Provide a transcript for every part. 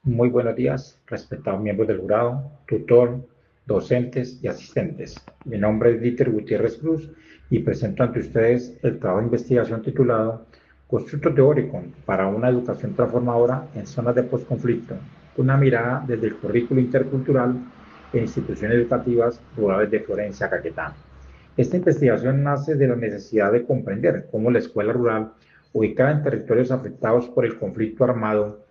Muy buenos días, respetados miembros del jurado, tutor, docentes y asistentes. Mi nombre es Dieter Gutiérrez Cruz y presento ante ustedes el trabajo de investigación titulado Constructo teórico para una educación transformadora en zonas de posconflicto, una mirada desde el currículo intercultural en instituciones educativas rurales de Florencia, Caquetá. Esta investigación nace de la necesidad de comprender cómo la escuela rural, ubicada en territorios afectados por el conflicto armado,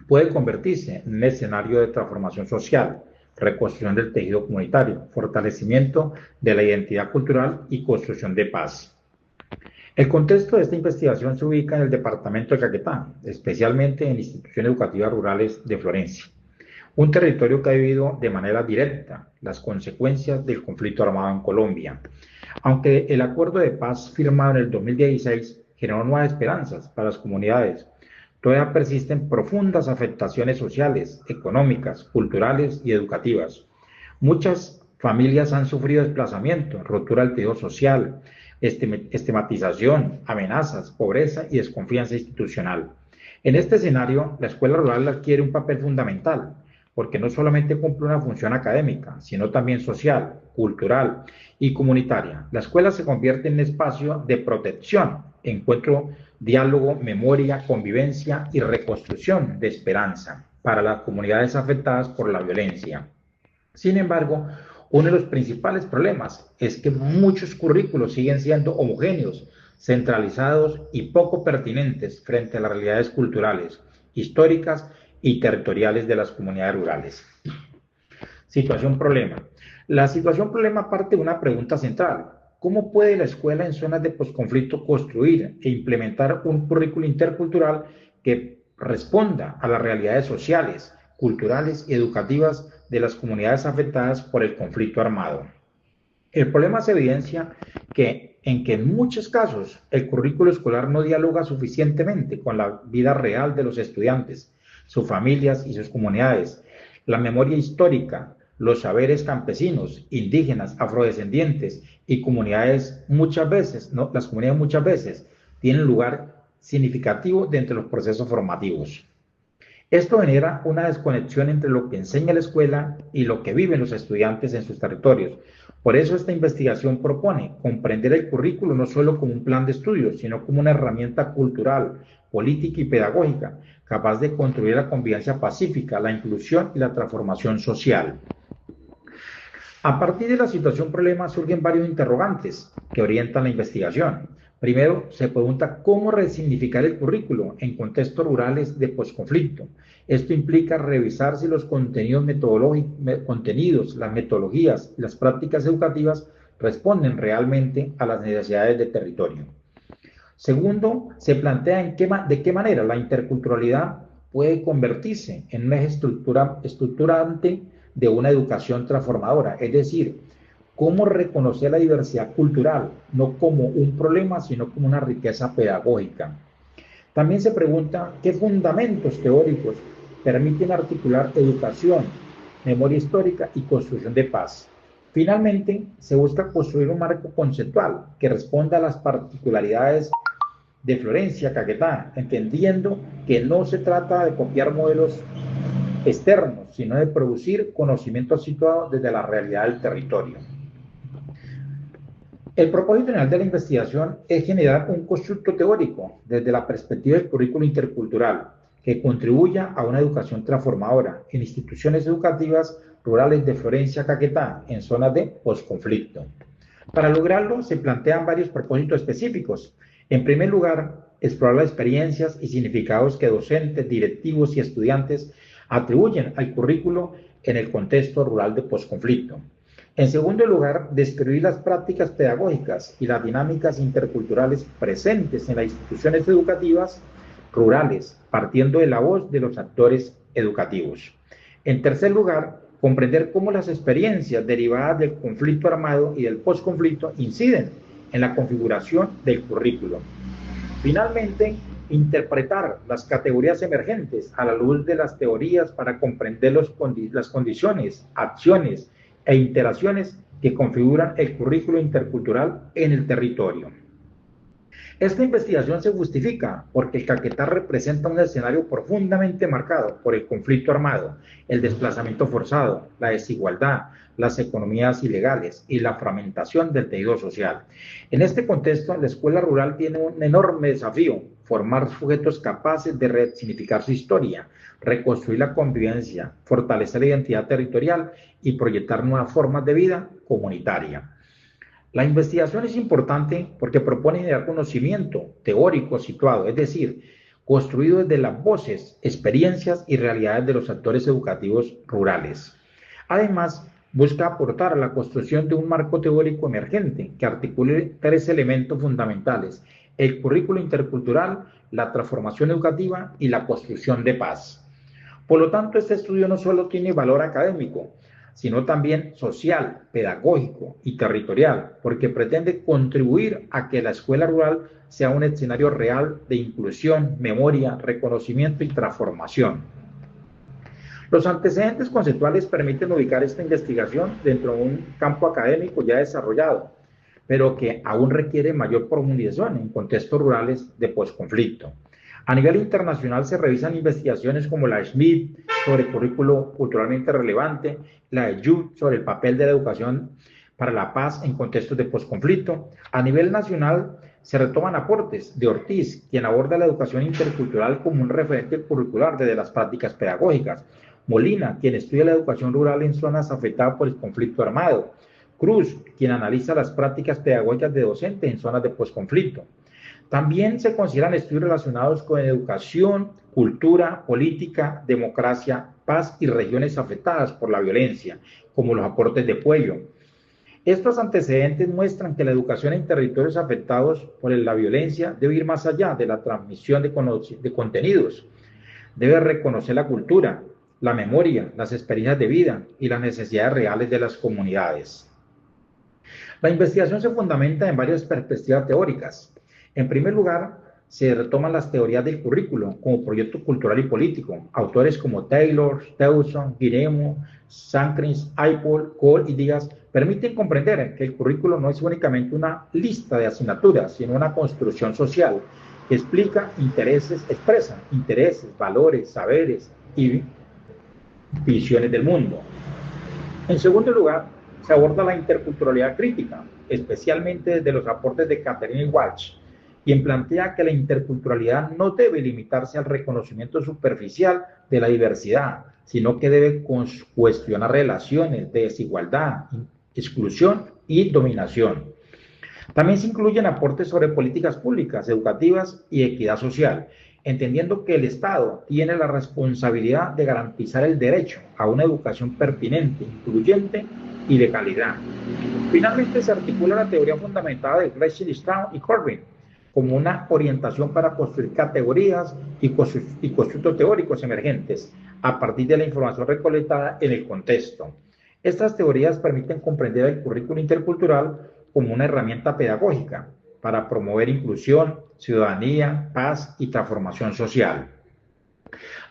puede convertirse en un escenario de transformación social, reconstrucción del tejido comunitario, fortalecimiento de la identidad cultural y construcción de paz. El contexto de esta investigación se ubica en el departamento de Caquetá, especialmente en instituciones educativas rurales de Florencia, un territorio que ha vivido de manera directa las consecuencias del conflicto armado en Colombia. Aunque el acuerdo de paz firmado en el 2016 generó nuevas esperanzas para las comunidades, todavía persisten profundas afectaciones sociales, económicas, culturales y educativas. Muchas familias han sufrido desplazamiento, rotura del tejido social, estigmatización, amenazas, pobreza y desconfianza institucional. En este escenario, la escuela rural adquiere un papel fundamental, porque no solamente cumple una función académica, sino también social, cultural y comunitaria. La escuela se convierte en un espacio de protección, encuentro, diálogo, memoria, convivencia y reconstrucción de esperanza para las comunidades afectadas por la violencia. Sin embargo, uno de los principales problemas es que muchos currículos siguen siendo homogéneos, centralizados y poco pertinentes frente a las realidades culturales, históricas y territoriales de las comunidades rurales. Situación problema. La situación problema parte de una pregunta central. ¿Cómo puede la escuela en zonas de posconflicto construir e implementar un currículo intercultural que responda a las realidades sociales, culturales y educativas de las comunidades afectadas por el conflicto armado? El problema se evidencia en que en muchos casos el currículo escolar no dialoga suficientemente con la vida real de los estudiantes, sus familias y sus comunidades. La memoria histórica, los saberes campesinos, indígenas, afrodescendientes y comunidades muchas veces, ¿no? Las comunidades muchas veces tienen lugar significativo dentro de los procesos formativos. Esto genera una desconexión entre lo que enseña la escuela y lo que viven los estudiantes en sus territorios. Por eso esta investigación propone comprender el currículo no solo como un plan de estudios, sino como una herramienta cultural, política y pedagógica, capaz de construir la convivencia pacífica, la inclusión y la transformación social. A partir de la situación problema surgen varios interrogantes que orientan la investigación. Primero, se pregunta cómo resignificar el currículo en contextos rurales de posconflicto. Esto implica revisar si los contenidos, las metodologías y las prácticas educativas responden realmente a las necesidades del territorio. Segundo, se plantea de qué manera la interculturalidad puede convertirse en una estructurante de una educación transformadora, es decir, cómo reconocer la diversidad cultural, no como un problema, sino como una riqueza pedagógica. También se pregunta qué fundamentos teóricos permiten articular educación, memoria histórica y construcción de paz. Finalmente, se busca construir un marco conceptual que responda a las particularidades de Florencia, Caquetá, entendiendo que no se trata de copiar modelos externos, sino de producir conocimiento situado desde la realidad del territorio. El propósito general de la investigación es generar un constructo teórico desde la perspectiva del currículo intercultural que contribuya a una educación transformadora en instituciones educativas rurales de Florencia, Caquetá, en zonas de posconflicto. Para lograrlo, se plantean varios propósitos específicos. En primer lugar, explorar las experiencias y significados que docentes, directivos y estudiantes atribuyen al currículo en el contexto rural de posconflicto. En segundo lugar, describir las prácticas pedagógicas y las dinámicas interculturales presentes en las instituciones educativas rurales, partiendo de la voz de los actores educativos. En tercer lugar, comprender cómo las experiencias derivadas del conflicto armado y del posconflicto inciden en la configuración del currículo. Finalmente, interpretar las categorías emergentes a la luz de las teorías para comprender las condiciones, acciones e interacciones que configuran el currículo intercultural en el territorio. Esta investigación se justifica porque el Caquetá representa un escenario profundamente marcado por el conflicto armado, el desplazamiento forzado, la desigualdad, las economías ilegales y la fragmentación del tejido social. En este contexto, la escuela rural tiene un enorme desafío: formar sujetos capaces de resignificar su historia, reconstruir la convivencia, fortalecer la identidad territorial y proyectar nuevas formas de vida comunitaria. La investigación es importante porque propone generar conocimiento teórico situado, es decir, construido desde las voces, experiencias y realidades de los actores educativos rurales. Además, busca aportar a la construcción de un marco teórico emergente que articule tres elementos fundamentales: el currículo intercultural, la transformación educativa y la construcción de paz. Por lo tanto, este estudio no solo tiene valor académico, sino también social, pedagógico y territorial, porque pretende contribuir a que la escuela rural sea un escenario real de inclusión, memoria, reconocimiento y transformación. Los antecedentes conceptuales permiten ubicar esta investigación dentro de un campo académico ya desarrollado, pero que aún requiere mayor profundización en contextos rurales de posconflicto. A nivel internacional se revisan investigaciones como la Schmidt sobre el currículo culturalmente relevante, la de Yu sobre el papel de la educación para la paz en contextos de posconflicto. A nivel nacional se retoman aportes de Ortiz, quien aborda la educación intercultural como un referente curricular desde las prácticas pedagógicas; Molina, quien estudia la educación rural en zonas afectadas por el conflicto armado; Cruz, quien analiza las prácticas pedagógicas de docentes en zonas de posconflicto. También se consideran estudios relacionados con educación, cultura, política, democracia, paz y regiones afectadas por la violencia, como los aportes de Puello. Estos antecedentes muestran que la educación en territorios afectados por la violencia debe ir más allá de la transmisión de contenidos. Debe reconocer la cultura, la memoria, las experiencias de vida y las necesidades reales de las comunidades. La investigación se fundamenta en varias perspectivas teóricas. En primer lugar, se retoman las teorías del currículo como proyecto cultural y político. Autores como Taylor, Towson, Guillermo, Sancris, Apple, Cole y Díaz permiten comprender que el currículo no es únicamente una lista de asignaturas, sino una construcción social que expresa intereses, valores, saberes y visiones del mundo. En segundo lugar, se aborda la interculturalidad crítica, especialmente desde los aportes de Catherine Walsh, quien plantea que la interculturalidad no debe limitarse al reconocimiento superficial de la diversidad, sino que debe cuestionar relaciones de desigualdad, exclusión y dominación. También se incluyen aportes sobre políticas públicas, educativas y equidad social, entendiendo que el Estado tiene la responsabilidad de garantizar el derecho a una educación pertinente, incluyente y de calidad. Finalmente, se articula la teoría fundamentada de Gleason y Corbin como una orientación para construir categorías y constructos teóricos emergentes a partir de la información recolectada en el contexto. Estas teorías permiten comprender el currículo intercultural como una herramienta pedagógica para promover inclusión, ciudadanía, paz y transformación social.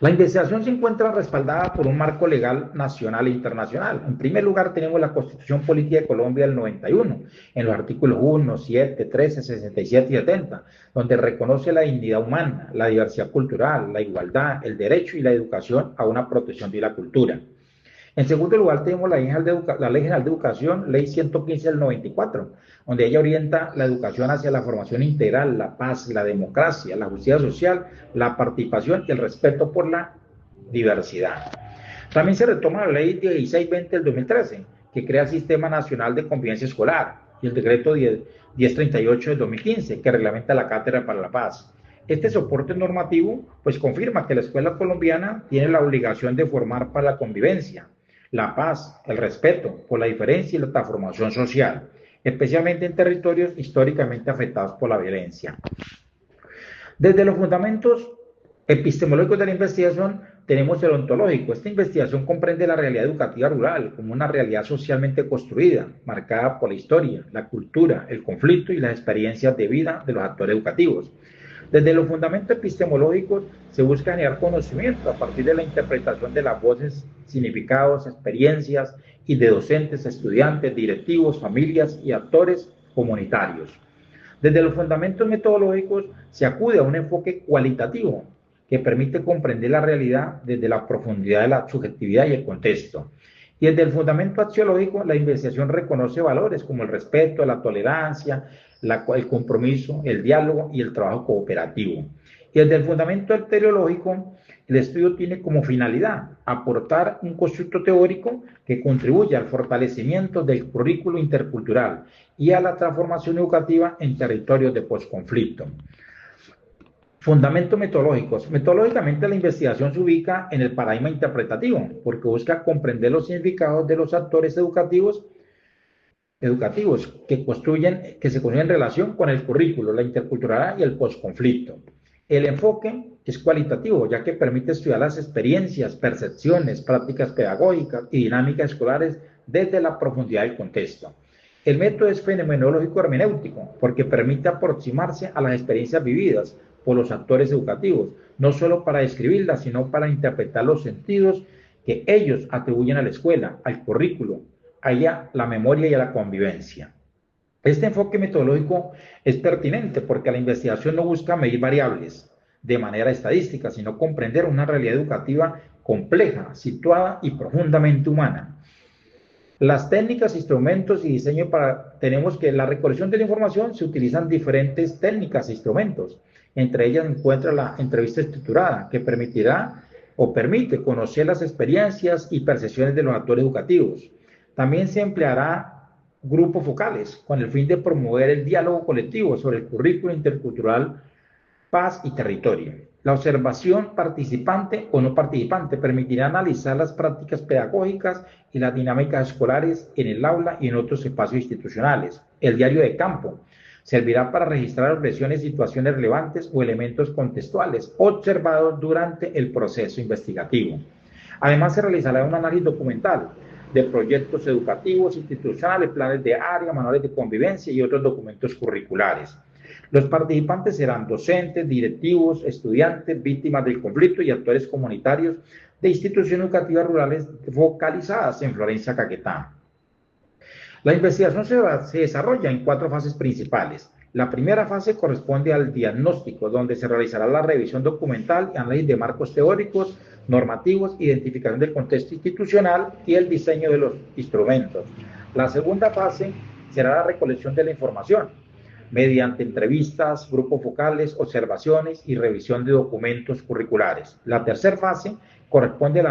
La investigación se encuentra respaldada por un marco legal nacional e internacional. En primer lugar, tenemos la Constitución Política de Colombia del 91, en los artículos 1, 7, 13, 67 y 70, donde reconoce la dignidad humana, la diversidad cultural, la igualdad, el derecho y la educación a una protección de la cultura. En segundo lugar, tenemos la Ley General de Educación, Ley 115 del 94, donde ella orienta la educación hacia la formación integral, la paz, la democracia, la justicia social, la participación y el respeto por la diversidad. También se retoma la Ley 1620 del 2013, que crea el Sistema Nacional de Convivencia Escolar, y el Decreto 1038 del 2015, que reglamenta la Cátedra para la Paz. Este soporte normativo pues confirma que la escuela colombiana tiene la obligación de formar para la convivencia, la paz, el respeto por la diferencia y la transformación social, especialmente en territorios históricamente afectados por la violencia. Desde los fundamentos epistemológicos de la investigación tenemos el ontológico. Esta investigación comprende la realidad educativa rural como una realidad socialmente construida, marcada por la historia, la cultura, el conflicto y las experiencias de vida de los actores educativos. Desde los fundamentos epistemológicos se busca generar conocimiento a partir de la interpretación de las voces, significados, experiencias y de docentes, estudiantes, directivos, familias y actores comunitarios. Desde los fundamentos metodológicos se acude a un enfoque cualitativo que permite comprender la realidad desde la profundidad de la subjetividad y el contexto. Y desde el fundamento axiológico, la investigación reconoce valores como el respeto, la tolerancia, el compromiso, el diálogo y el trabajo cooperativo. Y desde el fundamento teleológico, el estudio tiene como finalidad aportar un constructo teórico que contribuya al fortalecimiento del currículo intercultural y a la transformación educativa en territorios de posconflicto. Fundamentos metodológicos. Metodológicamente la investigación se ubica en el paradigma interpretativo, porque busca comprender los significados de los actores educativos que se construyen en relación con el currículo, la interculturalidad y el posconflicto. El enfoque es cualitativo, ya que permite estudiar las experiencias, percepciones, prácticas pedagógicas y dinámicas escolares desde la profundidad del contexto. El método es fenomenológico hermenéutico, porque permite aproximarse a las experiencias vividas por los actores educativos, no solo para describirlas, sino para interpretar los sentidos que ellos atribuyen a la escuela, al currículo, a la memoria y a la convivencia. Este enfoque metodológico es pertinente porque la investigación no busca medir variables de manera estadística, sino comprender una realidad educativa compleja, situada y profundamente humana. Las técnicas, instrumentos y diseño tenemos que la recolección de la información se utilizan diferentes técnicas e instrumentos. Entre ellas se encuentra la entrevista estructurada, que permite conocer las experiencias y percepciones de los actores educativos. También se empleará grupos focales con el fin de promover el diálogo colectivo sobre el currículo intercultural, paz y territorio. La observación participante o no participante permitirá analizar las prácticas pedagógicas y las dinámicas escolares en el aula y en otros espacios institucionales. El diario de campo servirá para registrar expresiones, situaciones relevantes o elementos contextuales observados durante el proceso investigativo. Además, se realizará un análisis documental de proyectos educativos, institucionales, planes de área, manuales de convivencia y otros documentos curriculares. Los participantes serán docentes, directivos, estudiantes, víctimas del conflicto y actores comunitarios de instituciones educativas rurales focalizadas en Florencia, Caquetá. La investigación se desarrolla en 4 fases principales. La primera fase corresponde al diagnóstico, donde se realizará la revisión documental y análisis de marcos teóricos, normativos, identificación del contexto institucional y el diseño de los instrumentos. La segunda fase será la recolección de la información, mediante entrevistas, grupos focales, observaciones y revisión de documentos curriculares. La tercera fase corresponde al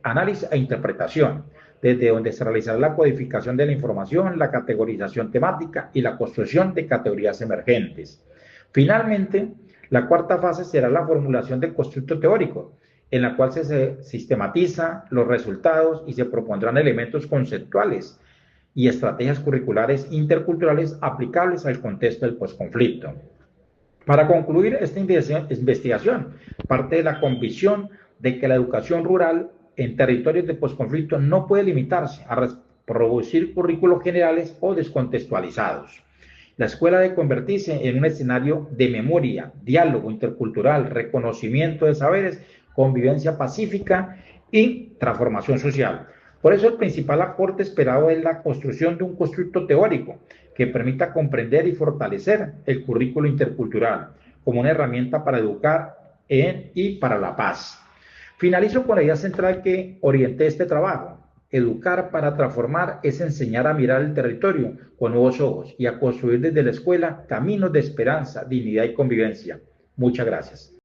análisis e interpretación, desde donde se realizará la codificación de la información, la categorización temática y la construcción de categorías emergentes. Finalmente, la cuarta fase será la formulación del constructo teórico, en la cual se sistematiza los resultados y se propondrán elementos conceptuales y estrategias curriculares interculturales aplicables al contexto del posconflicto. Para concluir esta investigación, parte de la convicción de que la educación rural en territorios de posconflicto no puede limitarse a reproducir currículos generales o descontextualizados. La escuela debe convertirse en un escenario de memoria, diálogo intercultural, reconocimiento de saberes, convivencia pacífica y transformación social. Por eso el principal aporte esperado es la construcción de un constructo teórico que permita comprender y fortalecer el currículo intercultural como una herramienta para educar en y para la paz. Finalizo con la idea central que orienté este trabajo. Educar para transformar es enseñar a mirar el territorio con nuevos ojos y a construir desde la escuela caminos de esperanza, dignidad y convivencia. Muchas gracias.